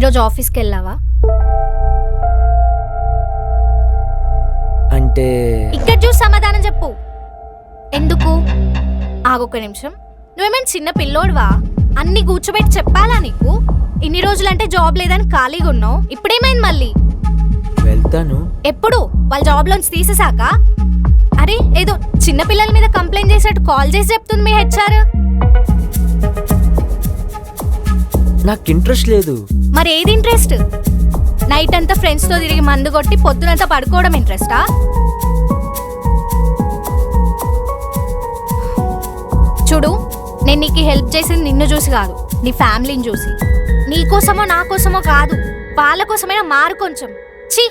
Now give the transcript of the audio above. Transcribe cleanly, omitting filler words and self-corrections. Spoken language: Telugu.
ఈరోజు ఆఫీస్కి వెళ్ళావా? అంటే ఇక్కడ చూసి సమాధానం చెప్పు. ఎందుకు? ఆగొక్క నిమిషం. నువ్వేమైనా చిన్న పిల్లోడువా? అన్ని కూర్చోబెట్టి చెప్పాలా నీకు? ఇన్ని రోజులంటే జాబ్ లేదని ఖాళీగా ఉన్నావు, ఇప్పుడేమైంది మళ్ళీ? వెళ్తాను. ఎప్పుడు? వాళ్ళ జాబ్లోంచి తీసేశాక? అరే ఏదో చిన్న పిల్లల మీద కంప్లైంట్ చేసేట్టు కాల్ చేసి చెప్తుంది మీ హెచ్ఆర్. నాకు ఇంట్రెస్ట్ లేదు. మరి ఏది ఇంట్రెస్ట్? నైట్ అంతా ఫ్రెండ్స్తో తిరిగి మందు కొట్టి పొద్దునంతా పడుకోవడం ఇంట్రెస్టా? చూడు, నేను నీకు హెల్ప్ చేసింది నిన్ను చూసి కాదు, నీ ఫ్యామిలీని చూసి. నీ కోసమో నా కోసమో కాదు, వాళ్ళ కోసమైనా మారు కొంచెం. ఛీ.